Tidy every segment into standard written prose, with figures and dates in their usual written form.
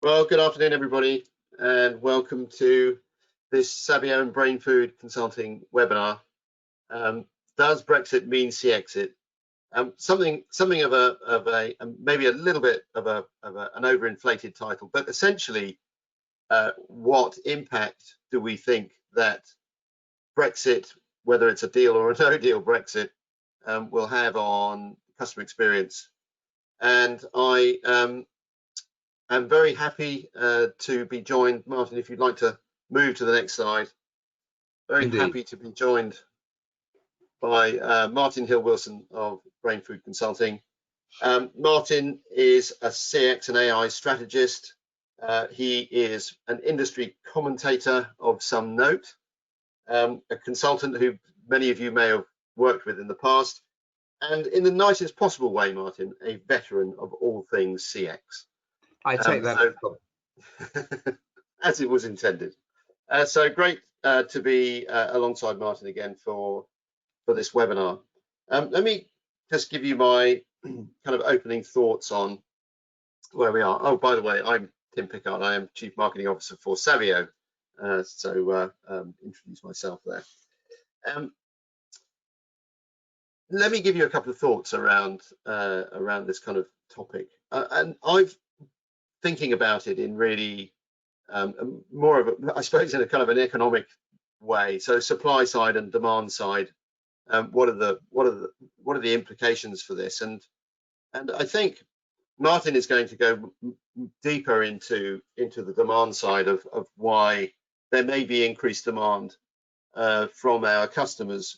Well, good afternoon, everybody, and welcome to this Sabio and Brainfood consulting webinar. Does Brexit mean CXit? Something of a maybe a little bit of an overinflated title, but essentially, what impact do we think that Brexit, whether it's a deal or a no-deal Brexit, will have on customer experience? And I'm very happy to be joined, Martin, if you'd like to move to the next slide. Very Indeed. happy to be joined by Martin Hill-Wilson of Brainfood Consulting. Martin is a CX and AI strategist. He is an industry commentator of some note, a consultant who many of you may have worked with in the past, and in the nicest possible way, Martin, a veteran of all things CX. I take that as it was intended. So great to be alongside Martin again for this webinar. Let me just give you my kind of opening thoughts on where we are. Oh, by the way, I'm Tim Pickard. I am Chief Marketing Officer for Sabio. Introduce myself there. Let me give you a couple of thoughts around this kind of topic, and I've thinking about it in really more of a, I suppose, in a kind of an economic way. So supply side and demand side. What are the implications for this? And I think Martin is going to go deeper into the demand side of why there may be increased demand from our customers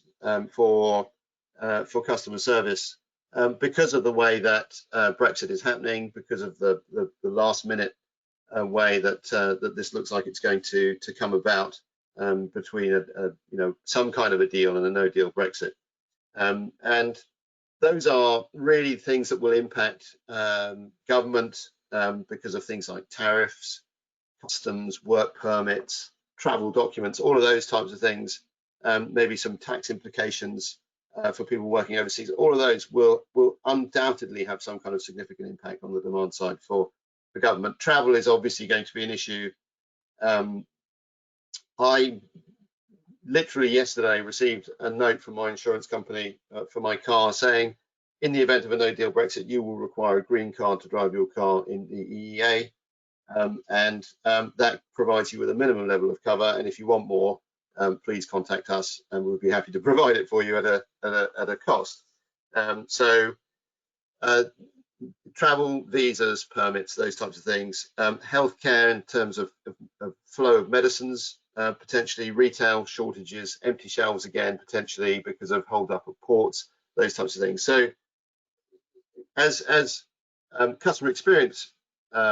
for customer service. Because of the way that Brexit is happening, because of the last minute way that this looks like it's going to come about between some kind of a deal and a no deal Brexit, and those are really things that will impact government because of things like tariffs, customs, work permits, travel documents, all of those types of things, maybe some tax implications for people working overseas. All of those will undoubtedly have some kind of significant impact on the demand side for the government. Travel is obviously going to be an issue. I literally yesterday received a note from my insurance company for my car saying, in the event of a no-deal Brexit, you will require a green card to drive your car in the EEA, and that provides you with a minimum level of cover. And if you want more, please contact us, and we'll be happy to provide it for you at a cost. Travel, visas, permits, those types of things. Healthcare in terms of flow of medicines, potentially retail shortages, empty shelves again, potentially because of hold up of ports, those types of things. So as customer experience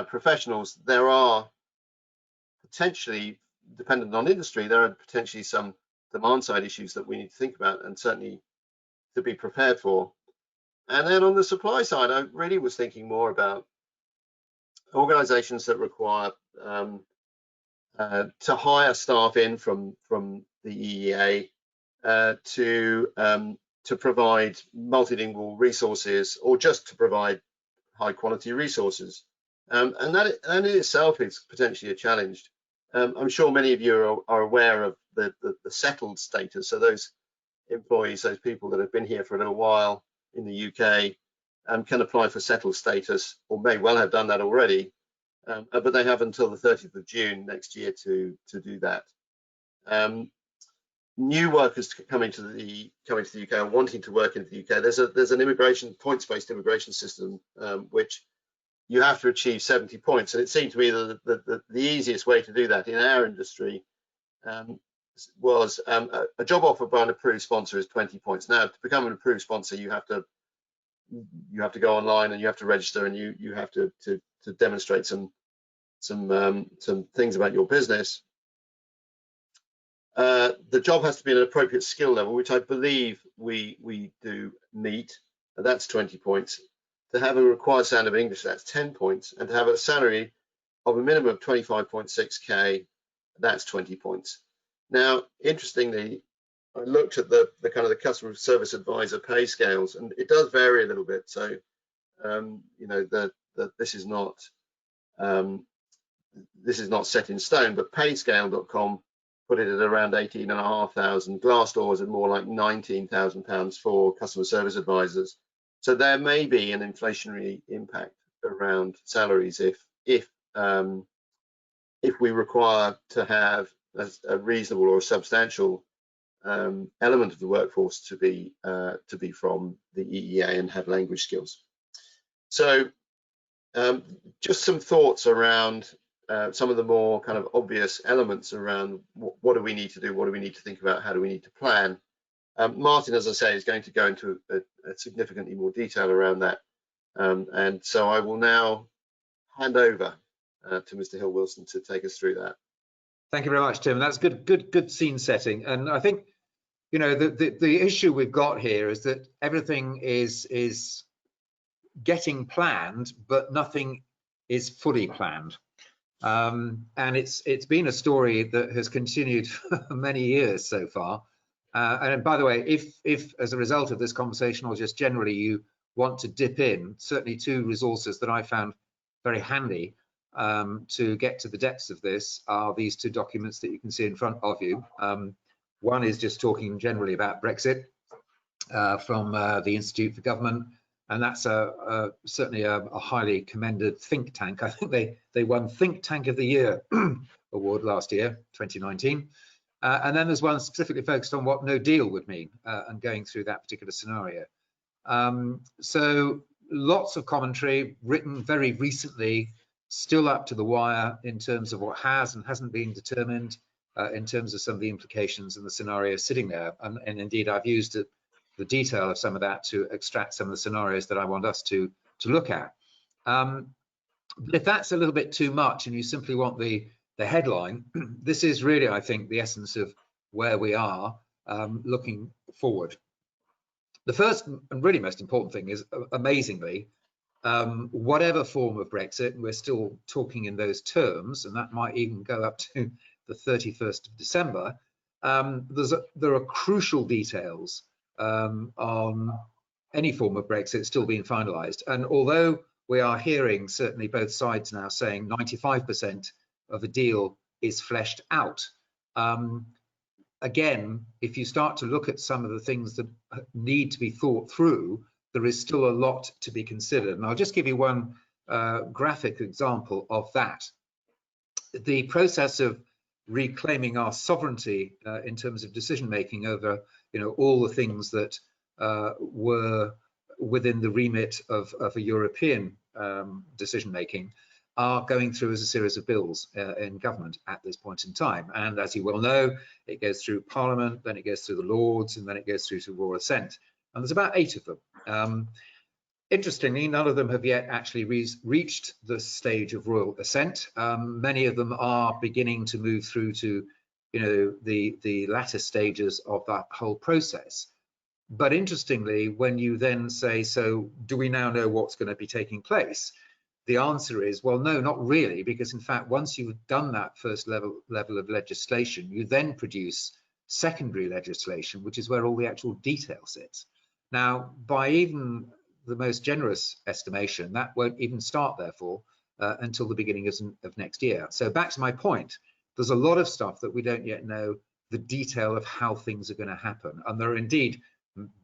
professionals, there are potentially, dependent on industry, there are potentially some demand side issues that we need to think about and certainly to be prepared for. And then on the supply side, I really was thinking more about organizations that require to hire staff in from the EEA to provide multilingual resources, or just to provide high quality resources. And that in itself is potentially a challenge. I'm sure many of you are aware of the settled status. So those employees, those people that have been here for a little while in the UK, can apply for settled status, or may well have done that already, but they have until the 30th of June next year to do that. New workers coming to the UK and wanting to work in the UK, there's an immigration points-based immigration system which you have to achieve 70 points, and it seemed to me that the easiest way to do that in our industry was a job offer by an approved sponsor is 20 points. Now, to become an approved sponsor, you have to go online and you have to register, and you have to demonstrate some things about your business. The job has to be at an appropriate skill level, which I believe we do meet. That's 20 points. To have a required standard of English, that's 10 points, and to have a salary of a minimum of 25.6k, that's 20 points. Now, interestingly, I looked at the kind of the customer service advisor pay scales, and it does vary a little bit. So, this is not this is not set in stone, but payscale.com put it at around 18,500. Glassdoor is at more like £19,000 for customer service advisors. So there may be an inflationary impact around salaries if we require to have a reasonable or a substantial element of the workforce to be from the EEA and have language skills. So just some thoughts around some of the more kind of obvious elements around what do we need to do, what do we need to think about, how do we need to plan. Martin, as I say, is going to go into a significantly more detail around that. And so I will now hand over to Mr. Hill-Wilson to take us through that. Thank you very much, Tim. That's good scene setting. And I think, you know, the issue we've got here is that everything is getting planned, but nothing is fully planned. And it's been a story that has continued for many years so far. And by the way, if as a result of this conversation or just generally you want to dip in, certainly two resources that I found very handy to get to the depths of this are these two documents that you can see in front of you. One is just talking generally about Brexit from the Institute for Government, and that's certainly a highly commended think tank. I think they won Think Tank of the Year award last year, 2019. And then there's one specifically focused on what no deal would mean and going through that particular scenario. So lots of commentary written very recently, still up to the wire in terms of what has and hasn't been determined, in terms of some of the implications and the scenarios sitting there. And indeed, I've used the detail of some of that to extract some of the scenarios that I want us to look at. But if that's a little bit too much and you simply want the headline, this is really, I think, the essence of where we are looking forward. The first and really most important thing is, amazingly, whatever form of Brexit, and we're still talking in those terms, and that might even go up to the 31st of December, there are crucial details on any form of Brexit still being finalised. And although we are hearing certainly both sides now saying 95% of a deal is fleshed out, again, if you start to look at some of the things that need to be thought through, there is still a lot to be considered. And I'll just give you one graphic example of that. The process of reclaiming our sovereignty in terms of decision making over, you know, all the things that were within the remit of a European decision making are going through as a series of bills in government at this point in time. And as you well know, it goes through Parliament, then it goes through the Lords, and then it goes through to Royal Assent. And there's about 8 of them. Interestingly, none of them have yet actually reached the stage of Royal Assent. Many of them are beginning to move through to, you know, the latter stages of that whole process. But interestingly, when you then say, so do we now know what's going to be taking place? The answer is, well, no, not really, because in fact, once you've done that first level of legislation, you then produce secondary legislation, which is where all the actual detail sits. Now, by even the most generous estimation, that won't even start, therefore, until the beginning of next year. So back to my point, there's a lot of stuff that we don't yet know the detail of how things are going to happen. And there are indeed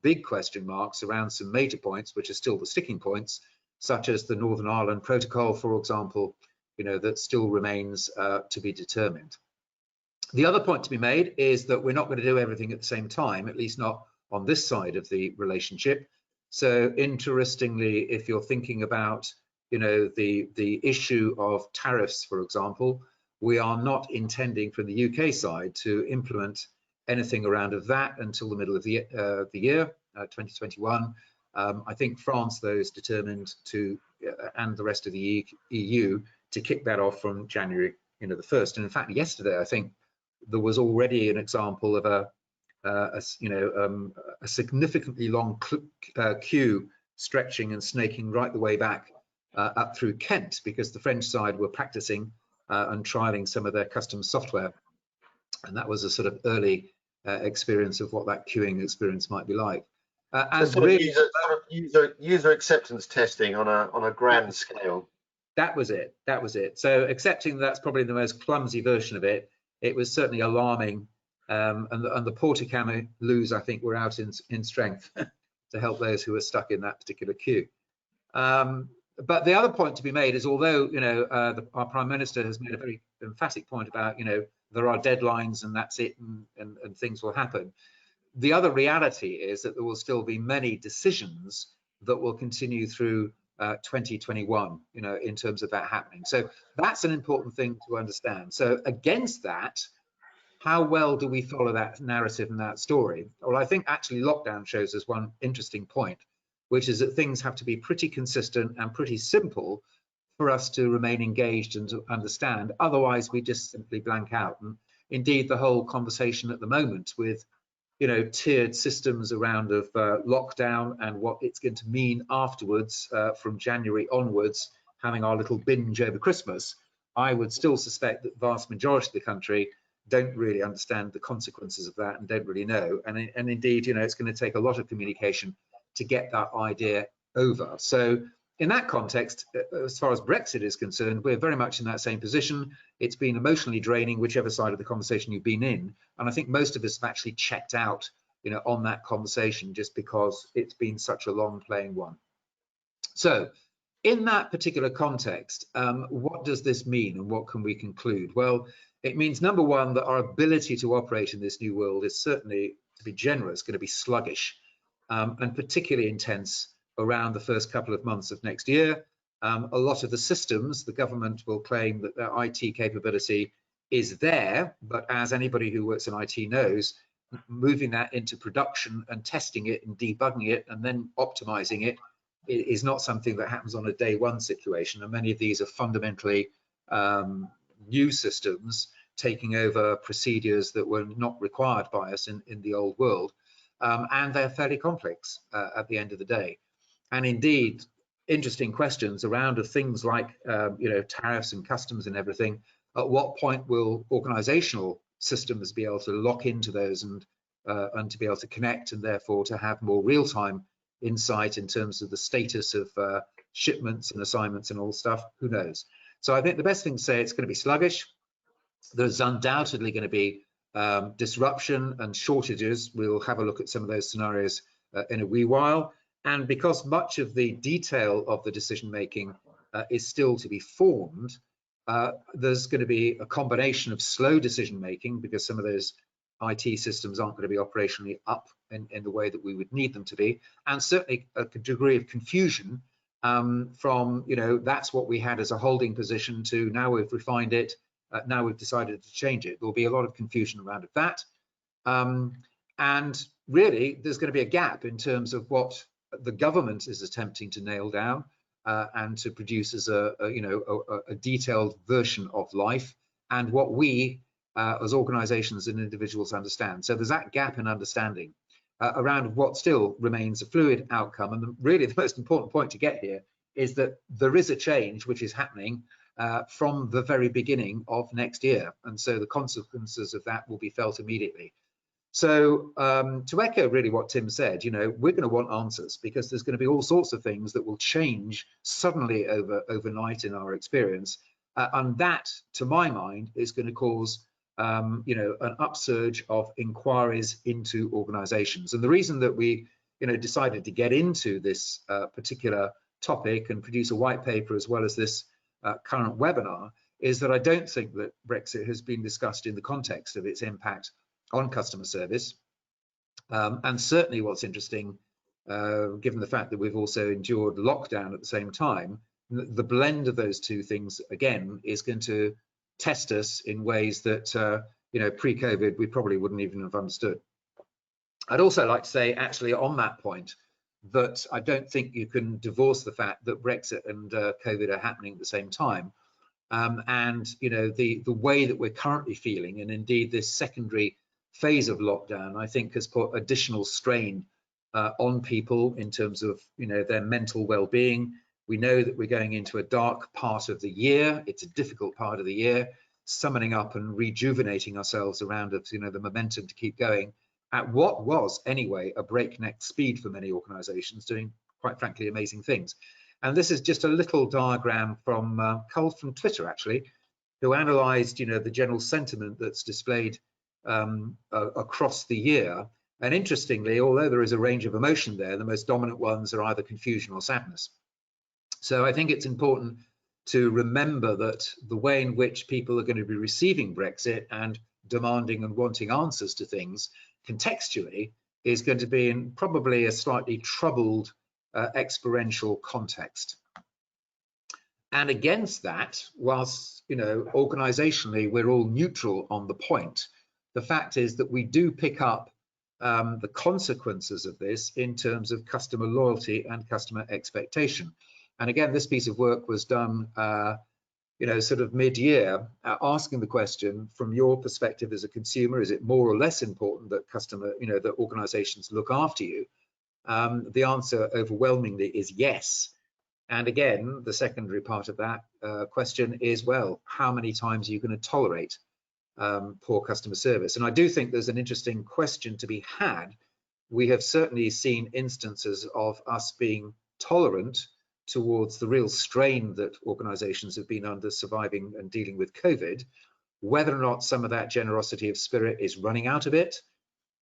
big question marks around some major points, which are still the sticking points, such as the Northern Ireland Protocol, for example, you know, that still remains to be determined. The other point to be made is that we're not going to do everything at the same time, at least not on this side of the relationship. So interestingly, if you're thinking about, you know, the issue of tariffs, for example, we are not intending from the UK side to implement anything around of that until the middle of the year, 2021. I think France, though, is determined to, and the rest of the EU, to kick that off from January, you know, the 1st. And in fact, yesterday, I think there was already an example of a significantly long queue stretching and snaking right the way back up through Kent, because the French side were practicing and trialing some of their custom software. And that was a sort of early experience of what that queuing experience might be like. And so really, user acceptance testing on a grand scale. that was it. That was it. So accepting that's probably the most clumsy version of it, it was certainly alarming. And the Porticamaloos, I think, were out in strength to help those who were stuck in that particular queue. But the other point to be made is, although our Prime Minister has made a very emphatic point about there are deadlines and that's it, and things will happen. The other reality is that there will still be many decisions that will continue through 2021, in terms of that happening. So that's an important thing to understand. So against that, how well do we follow that narrative and that story? Well, I think actually lockdown shows us one interesting point, which is that things have to be pretty consistent and pretty simple for us to remain engaged and to understand. Otherwise, we just simply blank out. And indeed, the whole conversation at the moment with tiered systems around of lockdown and what it's going to mean afterwards, from January onwards, having our little binge over Christmas, I would still suspect that the vast majority of the country don't really understand the consequences of that and don't really know. And indeed, it's going to take a lot of communication to get that idea over. So in that context, as far as Brexit is concerned, we're very much in that same position. It's been emotionally draining, whichever side of the conversation you've been in. And I think most of us have actually checked out, on that conversation, just because it's been such a long playing one. So in that particular context, what does this mean and what can we conclude? Well, it means, number one, that our ability to operate in this new world is certainly, to be generous, going to be sluggish, and particularly intense around the first couple of months of next year. A lot of the systems, the government will claim that their IT capability is there, but as anybody who works in IT knows, moving that into production and testing it and debugging it and then optimizing it is not something that happens on a day one situation. And many of these are fundamentally new systems taking over procedures that were not required by us in the old world. And they're fairly complex at the end of the day. And indeed, interesting questions around of things like tariffs and customs and everything. At what point will organizational systems be able to lock into those and to be able to connect, and therefore to have more real-time insight in terms of the status of shipments and assignments and all stuff? Who knows? So I think the best thing to say, it's going to be sluggish. There's undoubtedly going to be disruption and shortages. We'll have a look at some of those scenarios in a wee while. And because much of the detail of the decision making is still to be formed, there's going to be a combination of slow decision making, because some of those IT systems aren't going to be operationally up in the way that we would need them to be, and certainly a degree of confusion from that's what we had as a holding position to now we've refined it, now we've decided to change it. There'll be a lot of confusion around that, and really there's going to be a gap in terms of what the government is attempting to nail down and to produce as a detailed version of life, and what we as organizations and individuals understand. So there's that gap in understanding around what still remains a fluid outcome. And really the most important point to get here is that there is a change which is happening from the very beginning of next year, and so the consequences of that will be felt immediately. So to echo really what Tim said, we're going to want answers, because there's going to be all sorts of things that will change suddenly overnight in our experience, and that, to my mind, is going to cause an upsurge of inquiries into organizations. And the reason that we decided to get into this particular topic and produce a white paper as well as this current webinar is that I don't think that Brexit has been discussed in the context of its impact on customer service. And certainly what's interesting, given the fact that we've also endured lockdown at the same time, the blend of those two things, again, is going to test us in ways that, pre-COVID, we probably wouldn't even have understood. I'd also like to say, actually, on that point, that I don't think you can divorce the fact that Brexit and COVID are happening at the same time. And, the way that we're currently feeling, and indeed this secondary phase of lockdown, I think has put additional strain on people in terms of their mental well-being. We know that we're going into a dark part of the year. It's a difficult part of the year, summoning up and rejuvenating ourselves around the momentum to keep going at what was anyway a breakneck speed for many organizations, doing quite frankly amazing things. And this is just a little diagram from Cole from Twitter, actually, who analysed, the general sentiment that's displayed across the year. And interestingly, although there is a range of emotion there, the most dominant ones are either confusion or sadness. So I think it's important to remember that the way in which people are going to be receiving Brexit and demanding and wanting answers to things contextually is going to be in probably a slightly troubled experiential context. And against that, whilst, organizationally, we're all neutral on the point, the fact is that we do pick up the consequences of this in terms of customer loyalty and customer expectation. And again, this piece of work was done, sort of mid-year, asking the question, from your perspective as a consumer, is it more or less important that that organizations look after you? The answer overwhelmingly is yes. And again, the secondary part of that question is, well, how many times are you going to tolerate poor customer service? And I do think there's an interesting question to be had. We have certainly seen instances of us being tolerant towards the real strain that organizations have been under surviving and dealing with COVID. Whether or not some of that generosity of spirit is running out a bit,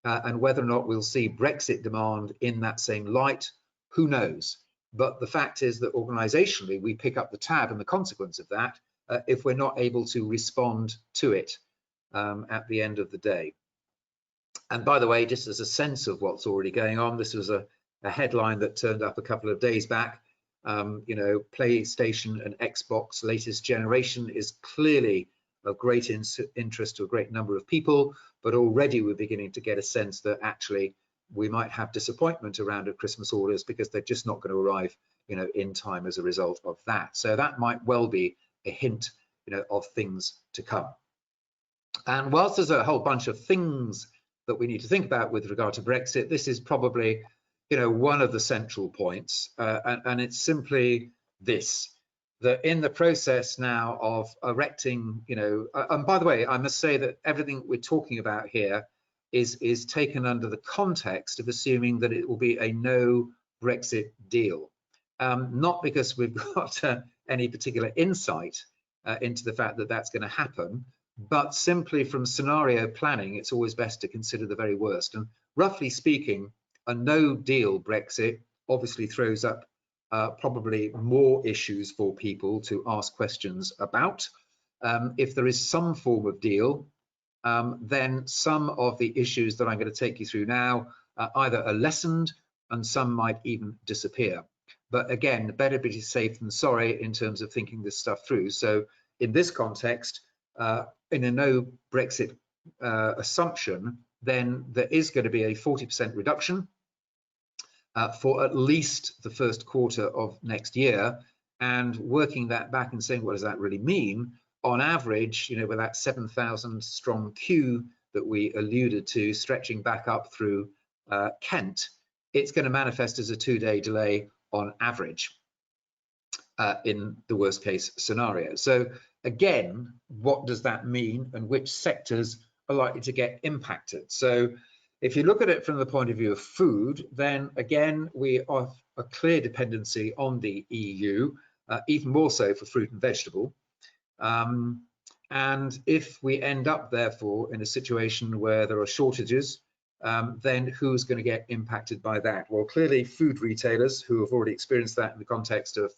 and whether or not we'll see Brexit demand in that same light, who knows? But the fact is that organizationally, we pick up the tab and the consequence of that if we're not able to respond to it at the end of the day. And by the way, just as a sense of what's already going on, this was a headline that turned up a couple of days back. PlayStation and Xbox latest generation is clearly of great interest to a great number of people, but already we're beginning to get a sense that actually we might have disappointment around Christmas orders because they're just not going to arrive, in time as a result of that. So that might well be a hint, of things to come. And whilst there's a whole bunch of things that we need to think about with regard to Brexit, this is probably, one of the central points, and it's simply this: that in the process now of erecting, and by the way, I must say that everything we're talking about here is taken under the context of assuming that it will be a no Brexit deal. Not because we've got any particular insight into the fact that that's going to happen, but simply from scenario planning, it's always best to consider the very worst. And roughly speaking, a no deal Brexit obviously throws up probably more issues for people to ask questions about. If there is some form of deal, then some of the issues that I'm going to take you through now either are lessened and some might even disappear. But again, better be safe than sorry in terms of thinking this stuff through. So in this context, in a no Brexit assumption, then there is going to be a 40% reduction for at least the first quarter of next year. And working that back and saying, what does that really mean? On average, with that 7,000 strong queue that we alluded to stretching back up through Kent, it's going to manifest as a 2-day delay on average in the worst case scenario. So again, what does that mean and which sectors are likely to get impacted? So if you look at it from the point of view of food, then again, we have a clear dependency on the EU, even more so for fruit and vegetable. And if we end up, therefore, in a situation where there are shortages, then who's going to get impacted by that? Well, clearly food retailers who have already experienced that in the context of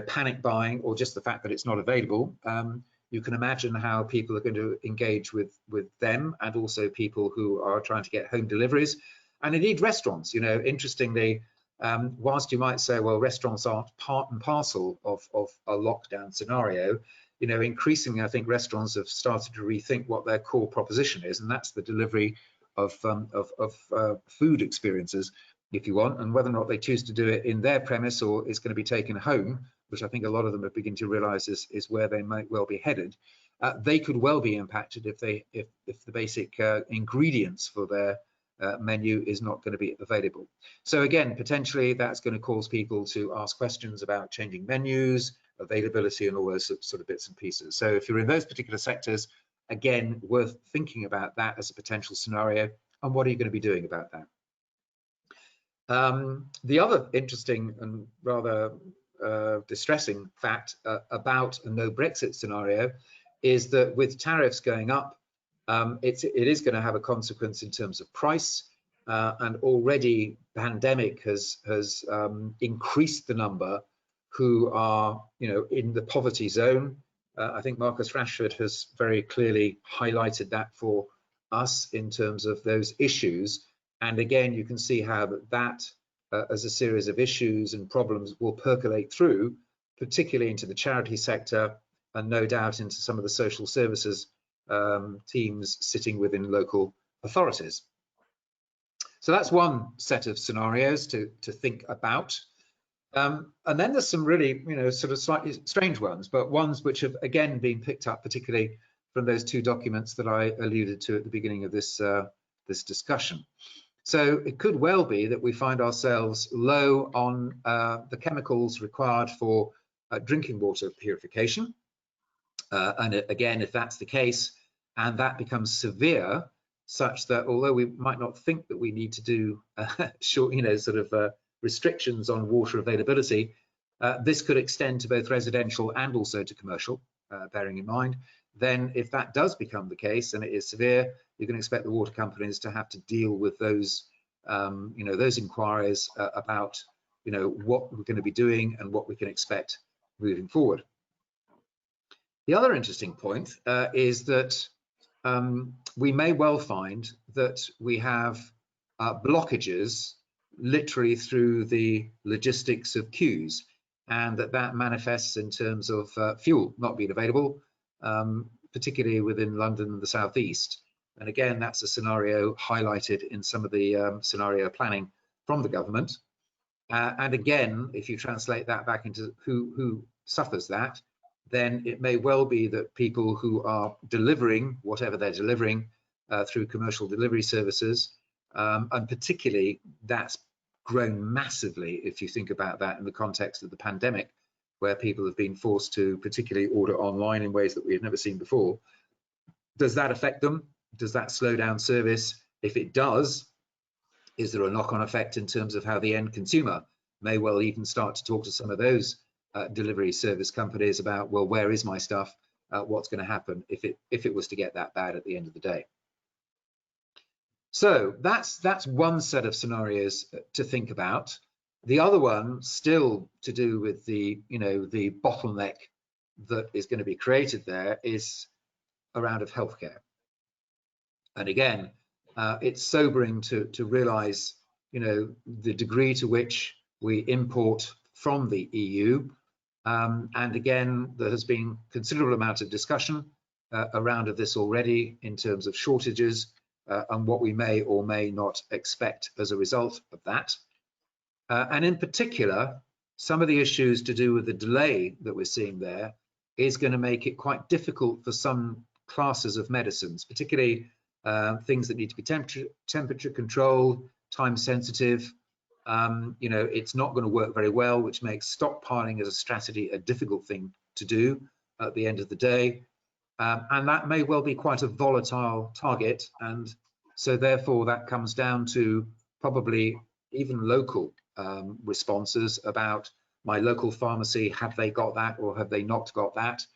panic buying or just the fact that it's not available. You can imagine how people are going to engage with them, and also people who are trying to get home deliveries, and indeed restaurants. Interestingly, whilst you might say, well, restaurants aren't part and parcel of a lockdown scenario, increasingly, I think restaurants have started to rethink what their core proposition is, and that's the delivery of food experiences, if you want, and whether or not they choose to do it in their premise or is going to be taken home, which I think a lot of them are beginning to realize is where they might well be headed. They could well be impacted if the basic ingredients for their menu is not going to be available. So again, potentially that's going to cause people to ask questions about changing menus, availability, and all those sort of bits and pieces. So if you're in those particular sectors, again, worth thinking about that as a potential scenario, and what are you going to be doing about that? The other interesting and rather distressing fact about a no Brexit scenario is that with tariffs going up, it is going to have a consequence in terms of price, and already pandemic has increased the number who are, in the poverty zone. I think Marcus Rashford has very clearly highlighted that for us in terms of those issues. And again, you can see how that as a series of issues and problems will percolate through, particularly into the charity sector, and no doubt into some of the social services teams sitting within local authorities. So that's one set of scenarios to think about. And then there's some really, sort of slightly strange ones, but ones which have again been picked up, particularly from those two documents that I alluded to at the beginning of this discussion. So it could well be that we find ourselves low on the chemicals required for drinking water purification. And again, if that's the case, and that becomes severe, such that although we might not think that we need to do short, restrictions on water availability, this could extend to both residential and also to commercial, bearing in mind. Then if that does become the case and it is severe, you can expect the water companies to have to deal with those, those inquiries about, what we're going to be doing and what we can expect moving forward. The other interesting point is that we may well find that we have blockages literally through the logistics of queues, and that manifests in terms of fuel not being available, particularly within London and the southeast. And again, that's a scenario highlighted in some of the scenario planning from the government. And again, if you translate that back into who suffers that, then it may well be that people who are delivering whatever they're delivering through commercial delivery services, and particularly that's grown massively if you think about that in the context of the pandemic, where people have been forced to particularly order online in ways that we have never seen before. Does that affect them? Does that slow down service? If it does, is there a knock-on effect in terms of how the end consumer may well even start to talk to some of those delivery service companies about, well, where is my stuff? What's going to happen if it was to get that bad at the end of the day? So that's one set of scenarios to think about. The other one, still to do with the the bottleneck that is going to be created there, is around of healthcare. And again, it's sobering to realize the degree to which we import from the EU. And again, there has been considerable amount of discussion around of this already in terms of shortages and what we may or may not expect as a result of that. And in particular, some of the issues to do with the delay that we're seeing there is going to make it quite difficult for some classes of medicines, particularly things that need to be temperature controlled, time sensitive. It's not going to work very well, which makes stockpiling as a strategy a difficult thing to do at the end of the day. And that may well be quite a volatile target. And so therefore that comes down to probably even local responses about my local pharmacy. Have they got that or have they not got that?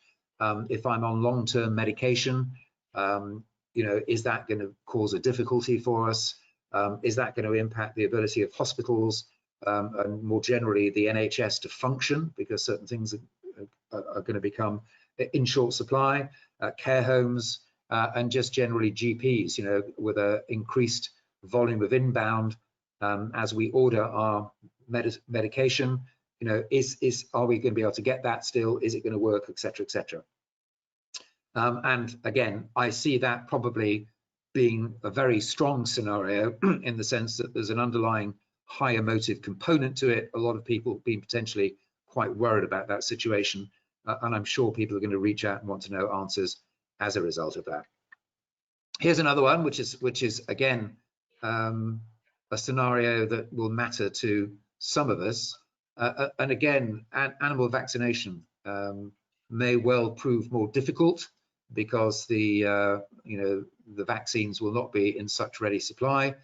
If I'm on long-term medication, is that going to cause a difficulty for us? Is that going to impact the ability of hospitals and more generally the NHS to function, because certain things are going to become in short supply, care homes, and just generally GPs, with an increased volume of inbound as we order our medication, are we going to be able to get that still? Is it going to work, etc., etc. And again, I see that probably being a very strong scenario in the sense that there's an underlying high emotive component to it. A lot of people being potentially quite worried about that situation, and I'm sure people are going to reach out and want to know answers as a result of that. Here's another one, which is again a scenario that will matter to some of us, and again, animal vaccination may well prove more difficult because the vaccines will not be in such ready supply.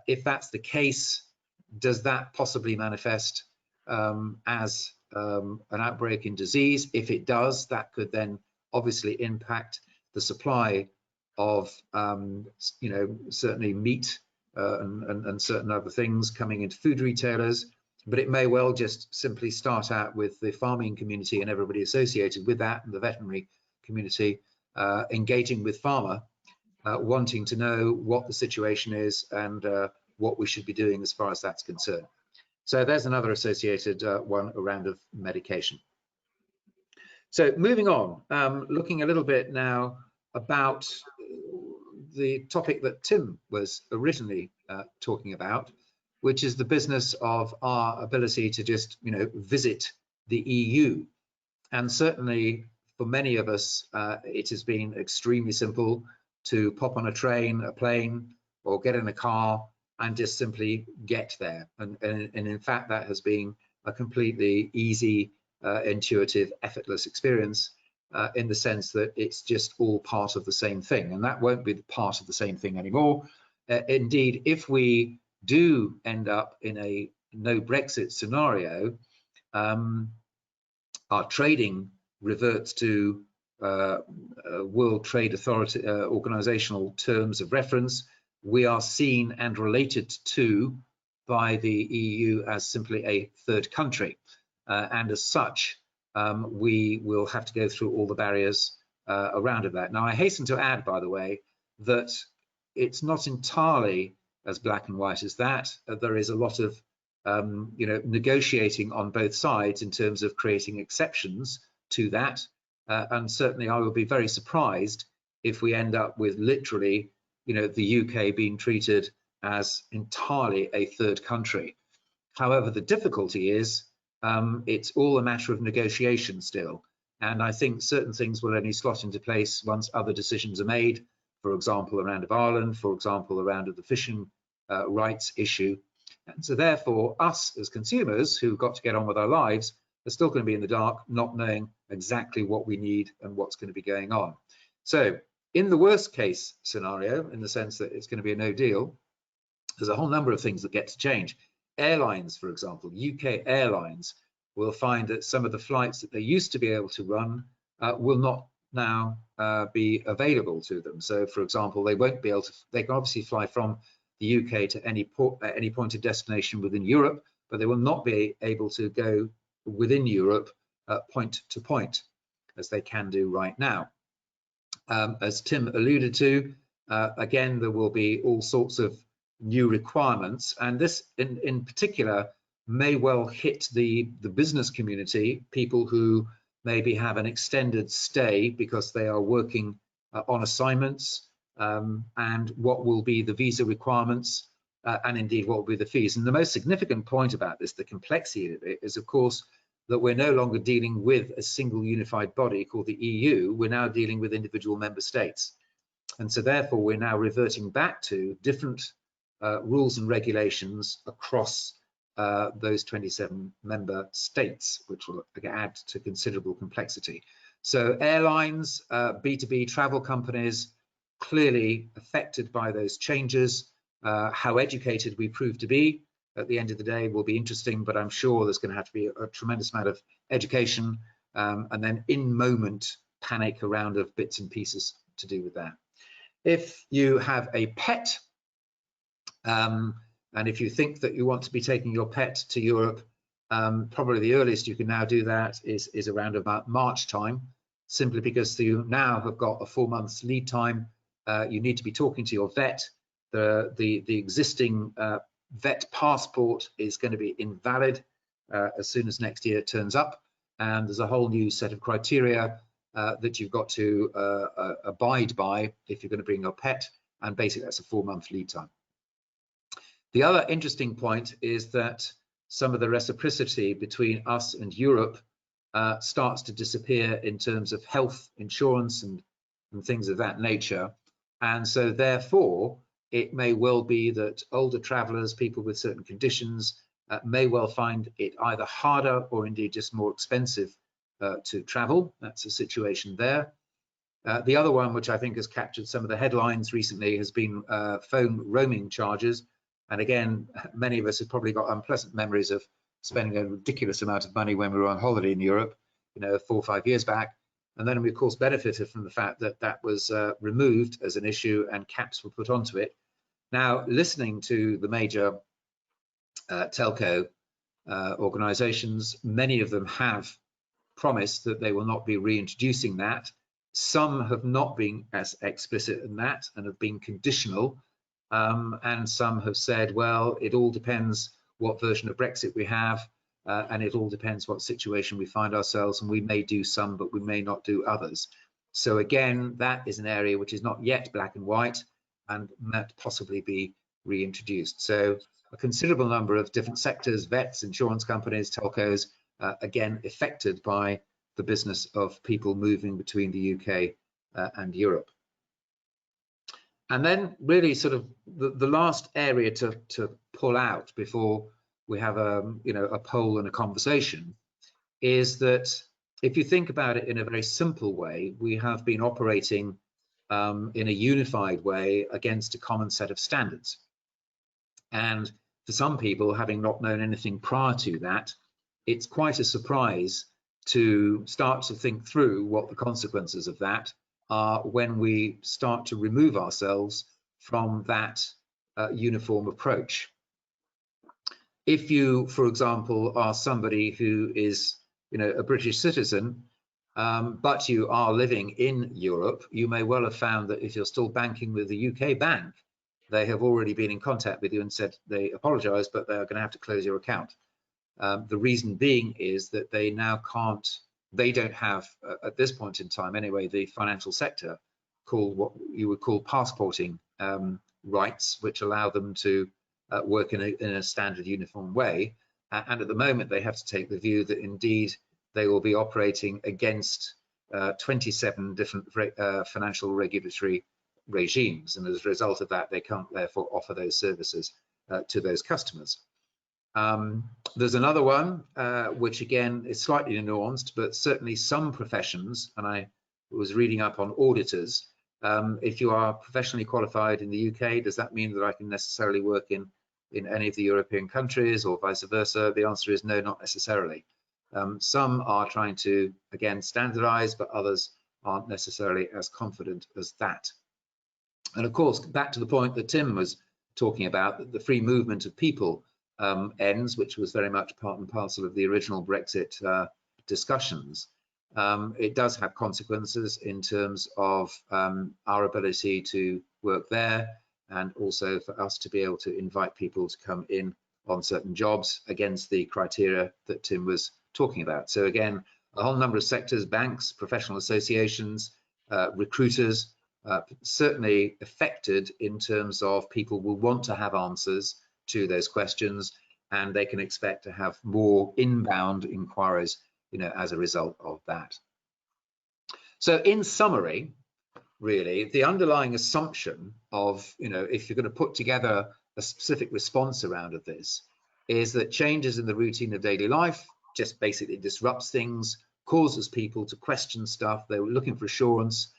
If that's the case, does that possibly manifest as an outbreak in disease? If it does, that could then obviously impact the supply of, certainly meat and certain other things coming into food retailers. But it may well just simply start out with the farming community and everybody associated with that, and the veterinary community engaging with farmer, wanting to know what the situation is and what we should be doing as far as that's concerned. So there's another associated one around of medication. So moving on, looking a little bit now about the topic that Tim was originally talking about, which is the business of our ability to just, visit the EU. And certainly for many of us, it has been extremely simple to pop on a train, a plane, or get in a car and just simply get there. And in fact, that has been a completely easy, intuitive, effortless experience in the sense that it's just all part of the same thing. And that won't be part of the same thing anymore. Indeed, if we do end up in a no Brexit scenario, our trading reverts to World Trade Authority organizational terms of reference. We are seen and related to by the EU as simply a third country, and as such we will have to go through all the barriers around of that. Now, I hasten to add, by the way, that it's not entirely as black and white as that. There is a lot of negotiating on both sides in terms of creating exceptions to that, and certainly I will be very surprised if we end up with literally the UK being treated as entirely a third country. However, the difficulty is it's all a matter of negotiation still, and I think certain things will only slot into place once other decisions are made, for example around of Ireland, for example around of the fishing rights issue. And so therefore us as consumers who've got to get on with our lives are still going to be in the dark, not knowing exactly what we need and what's going to be going on. So in the worst case scenario, in the sense that it's going to be a no deal, there's a whole number of things that get to change. Airlines, for example, UK airlines will find that some of the flights that they used to be able to run will not now be available to them. So for example, they won't be able to, they can obviously fly from the UK to any point of destination within Europe, but they will not be able to go within Europe point to point as they can do right now. As Tim alluded to, again, there will be all sorts of new requirements, and this in particular may well hit the business community, people who maybe have an extended stay because they are working on assignments, and what will be the visa requirements, and indeed what will be the fees. And the most significant point about this, the complexity of it, is of course that we're no longer dealing with a single unified body called the EU. We're now dealing with individual member states, and so therefore we're now reverting back to different rules and regulations across those 27 member states, which will add to considerable complexity. So airlines, B2B travel companies, clearly affected by those changes. How educated we prove to be at the end of the day will be interesting, but I'm sure there's going to have to be a tremendous amount of education and then in-moment panic around of bits and pieces to do with that. If you have a pet, and if you think that you want to be taking your pet to Europe, probably the earliest you can now do that is around about March time, simply because you now have got a 4 months lead time. You need to be talking to your vet. The existing vet passport is going to be invalid as soon as next year turns up, and there's a whole new set of criteria that you've got to abide by if you're going to bring your pet, and basically that's a 4 month lead time. The other interesting point is that some of the reciprocity between us and Europe starts to disappear in terms of health insurance and things of that nature. And so therefore, it may well be that older travelers, people with certain conditions, may well find it either harder or indeed just more expensive to travel. That's a situation there. The other one, which I think has captured some of the headlines recently, has been phone roaming charges. And again, many of us have probably got unpleasant memories of spending a ridiculous amount of money when we were on holiday in Europe, 4 or 5 years back. And then we, of course, benefited from the fact that that was removed as an issue and caps were put onto it. Now, listening to the major telco organizations, many of them have promised that they will not be reintroducing that. Some have not been as explicit in that and have been conditional. And some have said, well, it all depends what version of Brexit we have, and it all depends what situation we find ourselves, and we may do some, but we may not do others. So again, that is an area which is not yet black and white and might possibly be reintroduced. So a considerable number of different sectors, vets, insurance companies, telcos, again, affected by the business of people moving between the UK and Europe. And then really sort of the last area to pull out before we have a poll and a conversation is that if you think about it in a very simple way, we have been operating in a unified way against a common set of standards. And for some people, having not known anything prior to that, it's quite a surprise to start to think through what the consequences of that are when we start to remove ourselves from that uniform approach. If you, for example, are somebody who is, a British citizen, but you are living in Europe, you may well have found that if you're still banking with a UK bank, they have already been in contact with you and said they apologize, but they're going to have to close your account. The reason being is that they now can't, they don't have, at this point in time anyway, the financial sector called what you would call passporting rights, which allow them to work in a standard uniform way. And at the moment, they have to take the view that indeed they will be operating against 27 different financial regulatory regimes. And as a result of that, they can't therefore offer those services to those customers. There's another one, which again is slightly nuanced, but certainly some professions, and I was reading up on auditors, if you are professionally qualified in the UK, does that mean that I can necessarily work in any of the European countries or vice versa? The answer is no, not necessarily. Some are trying to, again, standardize, but others aren't necessarily as confident as that. And of course, back to the point that Tim was talking about, that the free movement of people ends, which was very much part and parcel of the original Brexit discussions. It does have consequences in terms of our ability to work there, and also for us to be able to invite people to come in on certain jobs against the criteria that Tim was talking about. So again, a whole number of sectors, banks, professional associations, recruiters, certainly affected in terms of people will want to have answers to those questions, and they can expect to have more inbound inquiries, as a result of that. So in summary, really, the underlying assumption of, if you're going to put together a specific response around of this, is that changes in the routine of daily life just basically disrupts things, causes people to question stuff. They're looking for assurance,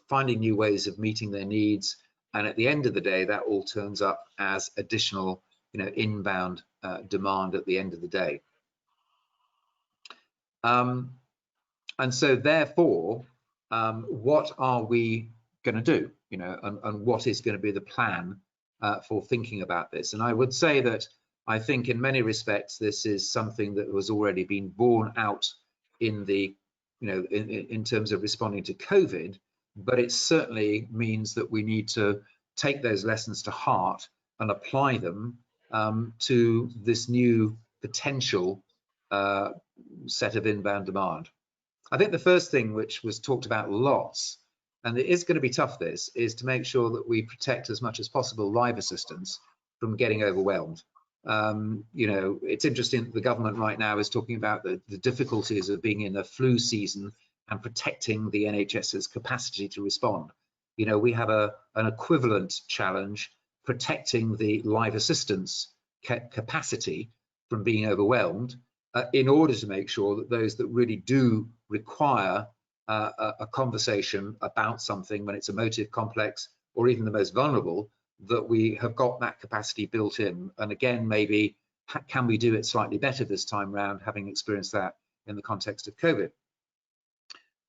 finding new ways of meeting their needs. And at the end of the day, that all turns up as additional, inbound demand at the end of the day. And so therefore, what are we going to do, and what is going to be the plan for thinking about this? And I would say that I think in many respects, this is something that has already been borne out in the, in terms of responding to COVID, but it certainly means that we need to take those lessons to heart and apply them to this new potential set of inbound demand. I think the first thing, which was talked about lots, and it is going to be tough, this, is to make sure that we protect as much as possible live assistants from getting overwhelmed. It's interesting that the government right now is talking about the difficulties of being in a flu season and protecting the NHS's capacity to respond. We have an equivalent challenge protecting the live assistants' capacity from being overwhelmed, in order to make sure that those that really do require a conversation about something when it's emotive, complex, or even the most vulnerable, that we have got that capacity built in. And again, maybe can we do it slightly better this time round, having experienced that in the context of COVID?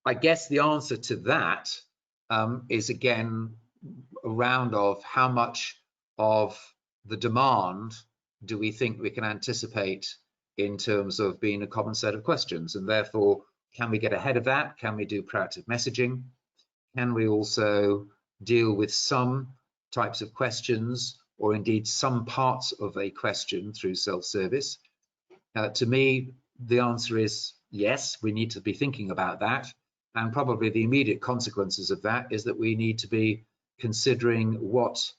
I guess the answer to that is again around of how much of the demand do we think we can anticipate in terms of being a common set of questions, and therefore can we get ahead of that? Can we do proactive messaging? Can we also deal with some types of questions, or indeed some parts of a question through self-service? To me, the answer is yes, we need to be thinking about that. And probably the immediate consequences of that is that we need to be considering what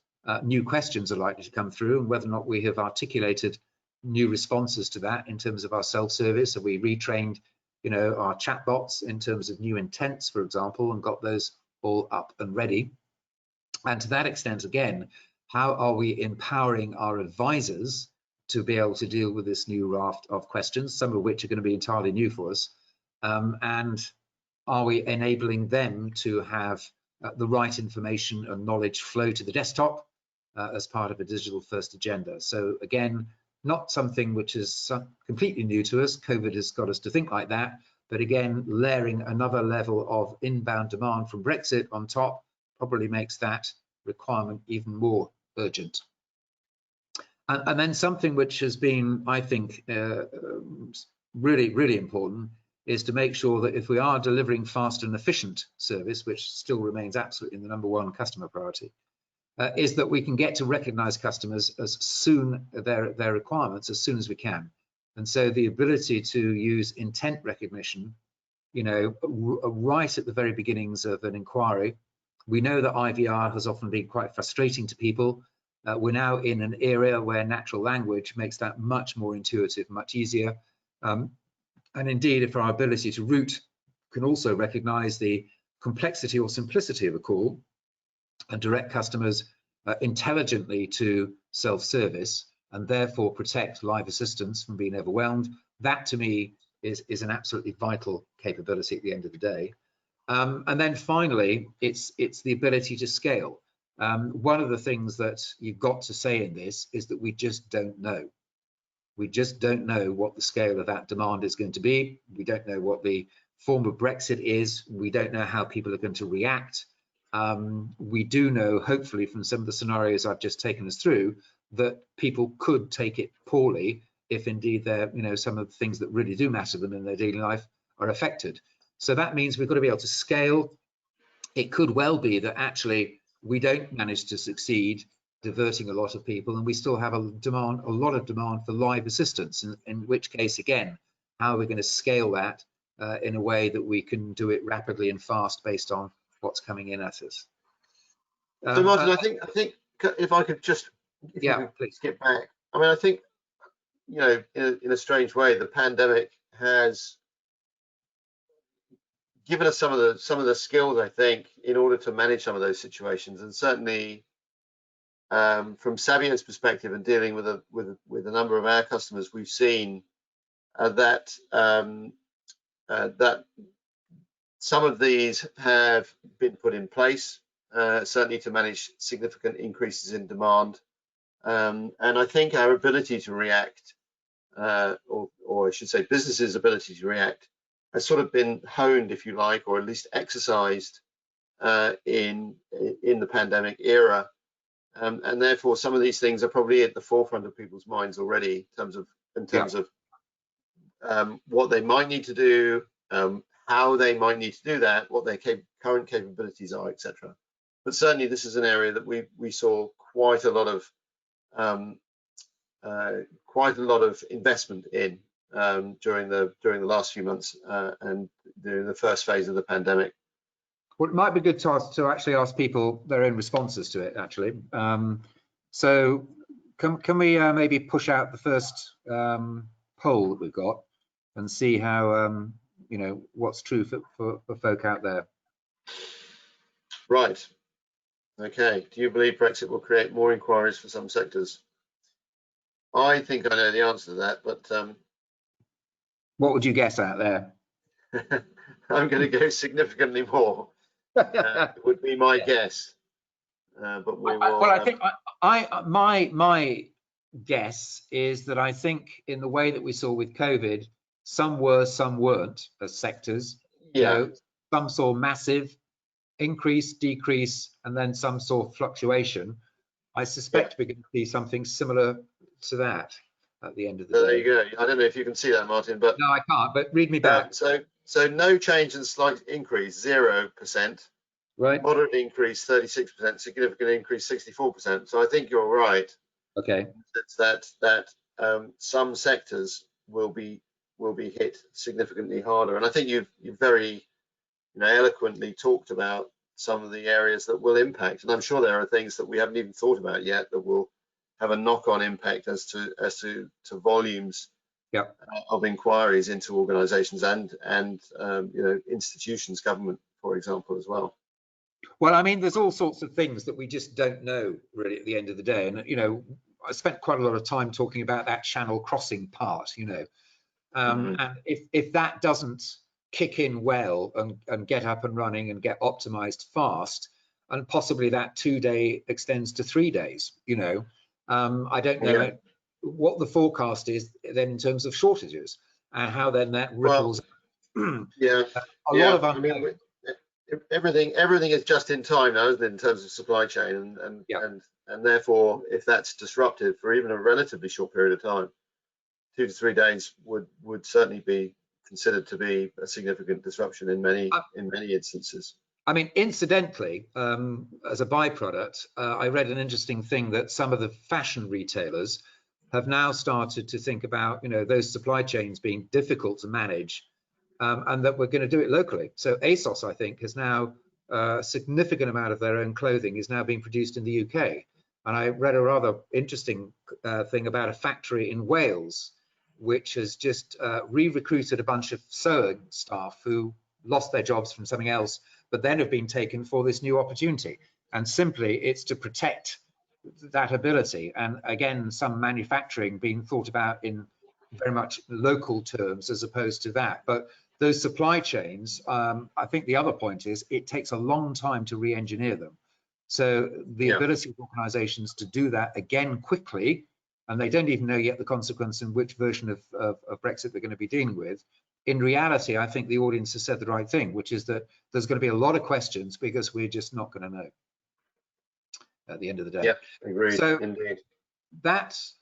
new questions are likely to come through, and whether or not we have articulated new responses to that in terms of our self-service. Have we retrained, our chatbots in terms of new intents, for example, and got those all up and ready? And to that extent, again, how are we empowering our advisors to be able to deal with this new raft of questions, some of which are going to be entirely new for us? And are we enabling them to have the right information and knowledge flow to the desktop as part of a digital first agenda? So again, not something which is completely new to us. COVID has got us to think like that. But again, layering another level of inbound demand from Brexit on top probably makes that requirement even more urgent. And then something which has been, I think, really, really important is to make sure that if we are delivering fast and efficient service, which still remains absolutely the #1 customer priority, is that we can get to recognize customers as soon their requirements as soon as we can. And so the ability to use intent recognition, right at the very beginnings of an inquiry. We know that IVR has often been quite frustrating to people. We're now in an area where natural language makes that much more intuitive, much easier. And indeed, if our ability to route can also recognize the complexity or simplicity of a call and direct customers intelligently to self-service, and therefore protect live assistants from being overwhelmed, that to me is an absolutely vital capability at the end of the day. And then finally, it's the ability to scale. One of the things that you've got to say in this is that we just don't know. We just don't know what the scale of that demand is going to be. We don't know what the form of Brexit is. We don't know how people are going to react. We do know, hopefully, from some of the scenarios I've just taken us through, that people could take it poorly if indeed they're, some of the things that really do matter to them in their daily life are affected. So that means we've got to be able to scale. It could well be that actually we don't manage to succeed diverting a lot of people, and we still have a lot of demand for live assistance, in which case, again, how are we going to scale that in a way that we can do it rapidly and fast based on what's coming in at us? So Martin, I think if I could just please skip back. I mean, I think, in a strange way, the pandemic has given us some of the skills, I think, in order to manage some of those situations. And certainly from Sabio's perspective and dealing with a number of our customers, we've seen that some of these have been put in place, certainly to manage significant increases in demand. And I think our ability to react, or I should say businesses' ability to react, has sort of been honed, if you like, or at least exercised in the pandemic era. And therefore, some of these things are probably at the forefront of people's minds already in terms of what they might need to do, how they might need to do that, what their current capabilities are, etc. But certainly, this is an area that we saw quite a lot of investment in during the last few months and during the first phase of the pandemic. Well, it might be good to actually ask people their own responses to it, actually. So can we maybe push out the first poll that we've got and see how, what's true for folk out there? Right. Okay. Do you believe Brexit will create more inquiries for some sectors? I think I know the answer to that, but what would you guess out there? I'm going to go significantly more. Would be my guess. but we Well, will. I think my guess is that I think in the way that we saw with COVID, some were, some weren't as sectors. You Yeah, know, some saw massive increase, decrease, and then some saw fluctuation. I yeah. suspect we're going to see something similar to that at the end of the So there you day. go. I don't know if you can see that, Martin, but No, I can't, but read me back. so no change and slight increase, 0%. Right? Moderate increase, 36%. Significant increase, 64%. So I think you're right. Okay. It's that some sectors will be hit significantly harder, and I think you've very eloquently talked about some of the areas that will impact, and I'm sure there are things that we haven't even thought about yet that will have a knock-on impact as to volumes Yep. of inquiries into organisations and institutions, government, for example, as well. Well, I mean, there's all sorts of things that we just don't know really at the end of the day. And, I spent quite a lot of time talking about that channel crossing part, Mm-hmm. and if that doesn't kick in well and get up and running and get optimized fast, and possibly that 2-day extends to 3 days, I don't know what the forecast is then in terms of shortages and how then that ripples. Well, yeah, A lot of I mean, everything is just in time now, isn't it, in terms of supply chain, and therefore, if that's disruptive for even a relatively short period of time, 2 to 3 days would certainly be considered to be a significant disruption in many instances. I mean, incidentally, as a byproduct, I read an interesting thing that some of the fashion retailers have now started to think about, those supply chains being difficult to manage, and that we're going to do it locally. So ASOS, I think, has now a significant amount of their own clothing is now being produced in the UK. And I read a rather interesting thing about a factory in Wales, which has just re-recruited a bunch of sewing staff who lost their jobs from something else, but then have been taken for this new opportunity. And simply it's to protect that ability. And again, some manufacturing being thought about in very much local terms as opposed to that. But those supply chains, I think the other point is it takes a long time to re-engineer them. So the ability of organizations to do that again quickly, and they don't even know yet the consequence in which version of Brexit they're going to be dealing with. In reality, I think the audience has said the right thing, which is that there's going to be a lot of questions because we're just not going to know at the end of the day. Yeah, agreed. So indeed. That's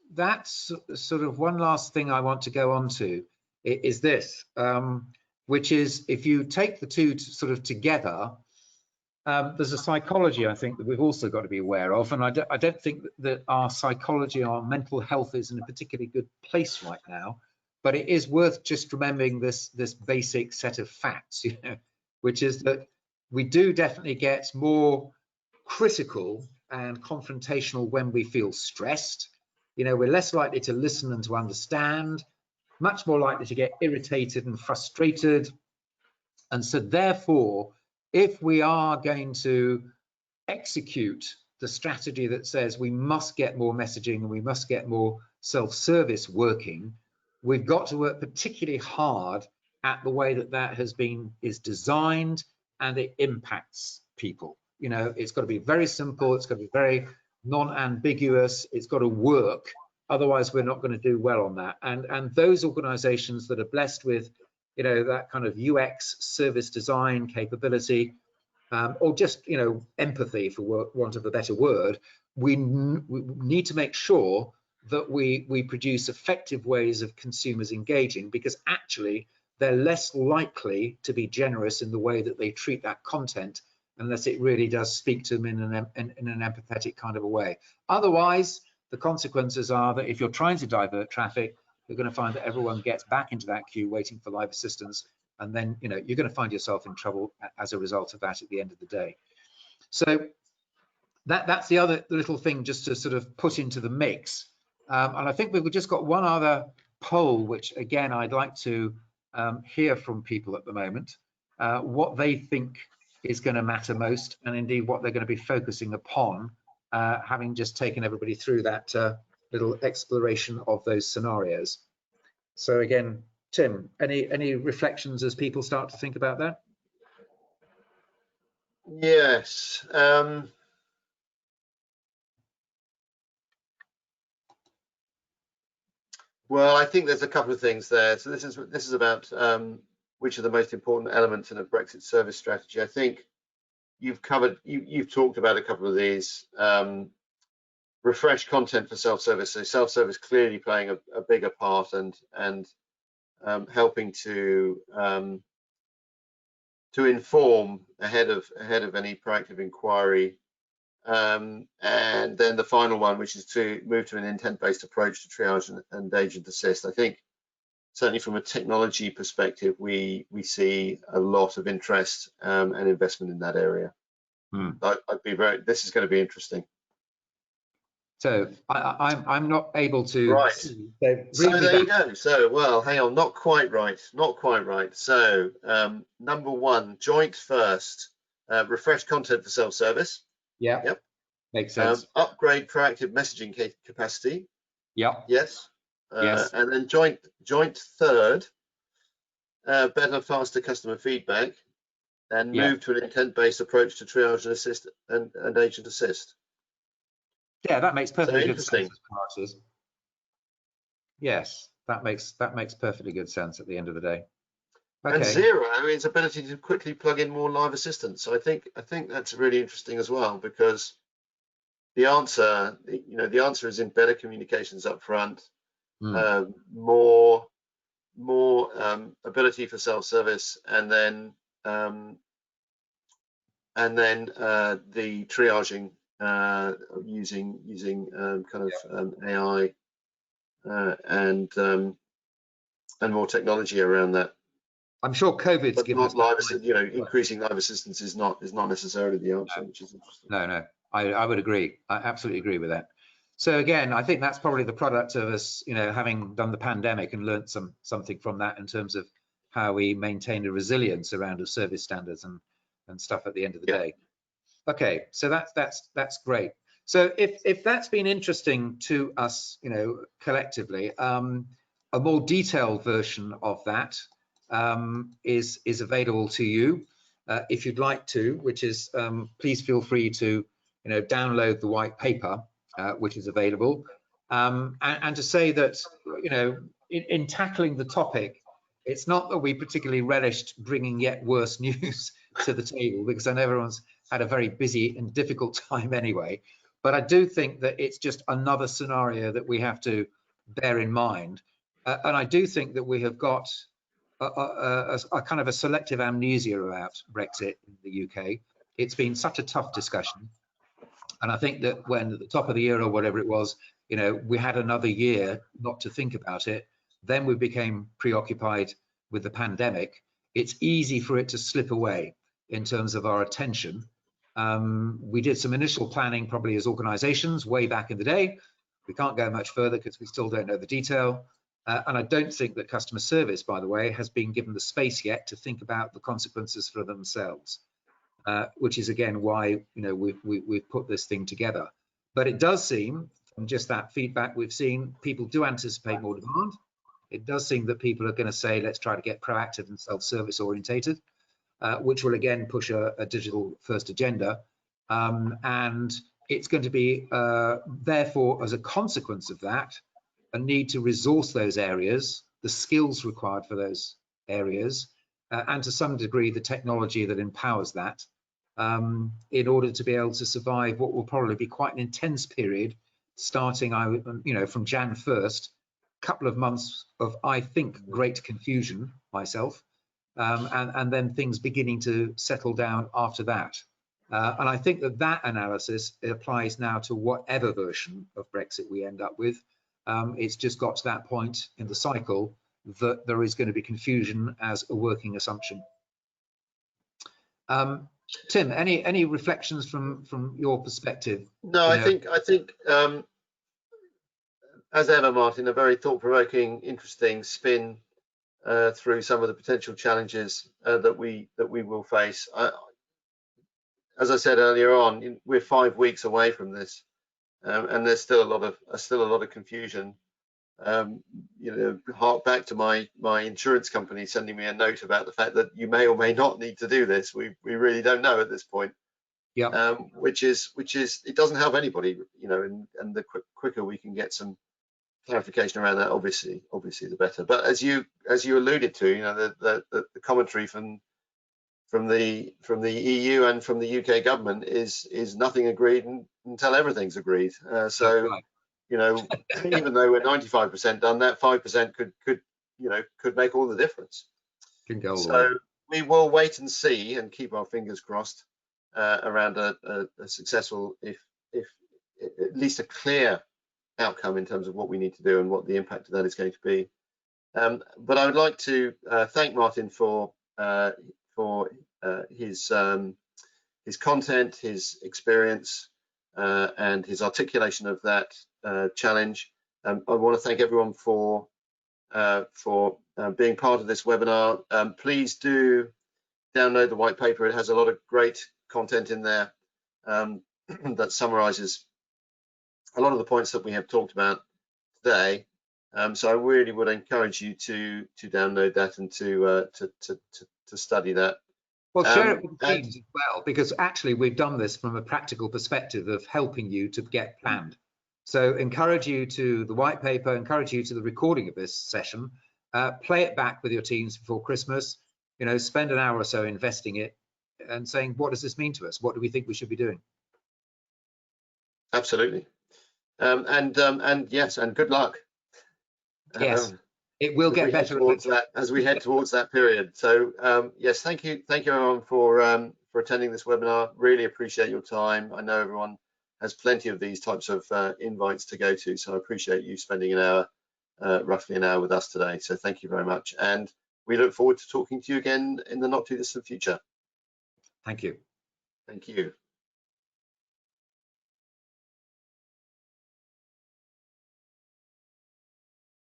sort of one last thing I want to go on to is this, which is if you take the two sort of together, there's a psychology I think that we've also got to be aware of, and I don't think that our psychology, our mental health is in a particularly good place right now, but it is worth just remembering this basic set of facts, which is that we do definitely get more critical and confrontational when we feel stressed. We're less likely to listen and to understand, much more likely to get irritated and frustrated. And so therefore, if we are going to execute the strategy that says we must get more messaging and we must get more self-service working, we've got to work particularly hard at the way that is designed and it impacts people. It's got to be very simple, it's got to be very non-ambiguous, it's got to work. Otherwise, we're not going to do well on that. And those organizations that are blessed with that kind of UX service design capability, or just empathy, for want of a better word, we need to make sure that we produce effective ways of consumers engaging, because actually they're less likely to be generous in the way that they treat that content unless it really does speak to them in an empathetic kind of a way. Otherwise, the consequences are that if you're trying to divert traffic, you're going to find that everyone gets back into that queue waiting for live assistance, and then you're going to find yourself in trouble as a result of that at the end of the day. So that's the other little thing just to sort of put into the mix. And I think we've just got one other poll, which again I'd like to hear from people at the moment, what they think is going to matter most, and indeed what they're going to be focusing upon, having just taken everybody through that little exploration of those scenarios. So again, Tim, any reflections as people start to think about that? Yes. Well, I think there's a couple of things there. So this is about which are the most important elements in a Brexit service strategy. I think you've talked about a couple of these. Refresh content for self-service. So self-service clearly playing a bigger part and helping to inform ahead of any proactive inquiry. And then the final one, which is to move to an intent-based approach to triage and agent assist. I think certainly from a technology perspective, we see a lot of interest and investment in that area. This is going to be interesting. So I'm not able to. Right. See, so there you go. So, well, hang on, not quite right. So number one, joint first, refresh content for self-service. Yeah. Yep. Makes sense. Upgrade proactive messaging capacity. Yeah. Yes. Yes. And then joint third, better, faster customer feedback, and move to an intent-based approach to triage and assist and agent assist. Yeah, that makes perfectly good sense. Yes, that makes perfectly good sense at the end of the day. Okay. And zero is ability to quickly plug in more live assistants. So I think that's really interesting as well, because the answer is in better communications up front, more ability for self-service, and then the triaging using AI and more technology around that. I'm sure COVID's given us live increasing live assistance is not necessarily the answer, which is interesting. No, I would agree. I absolutely agree with that. So again, I think that's probably the product of us, having done the pandemic and learned something from that in terms of how we maintain a resilience around service standards and stuff at the end of the day. Okay, so that's great. So if that's been interesting to us, collectively, a more detailed version of that is available to you if you'd like to, which is please feel free to download the white paper which is available, and to say that in tackling the topic, it's not that we particularly relished bringing yet worse news to the table, because I know everyone's had a very busy and difficult time anyway, but I do think that it's just another scenario that we have to bear in mind, and I do think that we have got a kind of a selective amnesia about Brexit in the UK. It's been such a tough discussion, and I think that when at the top of the year or whatever it was, we had another year not to think about it, then we became preoccupied with the pandemic. It's easy for it to slip away in terms of our attention. We did some initial planning probably as organizations way back in the day. We can't go much further because we still don't know the detail. And I don't think that customer service, by the way, has been given the space yet to think about the consequences for themselves, which is again why we've put this thing together. But it does seem, from just that feedback we've seen, people do anticipate more demand. It does seem that people are going to say, let's try to get proactive and self-service orientated, which will again push a digital first agenda. And it's going to be, therefore, as a consequence of that, a need to resource those areas, the skills required for those areas, and to some degree, the technology that empowers that, in order to be able to survive what will probably be quite an intense period, starting, from Jan 1st, couple of months of, I think, great confusion myself, and then things beginning to settle down after that. And I think that analysis applies now to whatever version of Brexit we end up with. It's just got to that point in the cycle that there is going to be confusion as a working assumption. Tim, any reflections from your perspective? No, I think as ever, Martin, a very thought-provoking, interesting spin through some of the potential challenges that we will face. As I said earlier on, we're 5 weeks away from this, and there's still a lot of confusion. Hark back to my insurance company sending me a note about the fact that you may or may not need to do this. We really don't know at this point. Yeah. Which is it doesn't help anybody, and the quicker we can get some clarification around that, obviously the better. But as you alluded to, you know, the commentary from the EU and from the UK government is nothing agreed until everything's agreed. So Right. you know, even though we're 95% done, that 5% could make all the difference. Can go all the So way. we will wait and see and keep our fingers crossed around a successful, if at least a clear outcome in terms of what we need to do and what the impact of that is going to be. But I would like to thank Martin for his content, his experience, and his articulation of that challenge. I want to thank everyone for being part of this webinar. Please do download the white paper. It has a lot of great content in there that summarizes a lot of the points that we have talked about today. So I really would encourage you to download that and to study that. Well, share it with the teams as well, because actually we've done this from a practical perspective of helping you to get planned. So encourage you to the white paper, encourage you to the recording of this session, play it back with your teams before Christmas, you know, spend an hour or so investing it and saying, what does this mean to us? What do we think we should be doing? Absolutely. And yes, and good luck. Yes, it will get better towards that as we head towards that period. So yes, thank you everyone for attending this webinar. Really appreciate your time. I know everyone has plenty of these types of invites to go to, so I appreciate you spending an hour, roughly an hour with us today. So thank you very much, and we look forward to talking to you again in the not too distant future. Thank you. Thank you.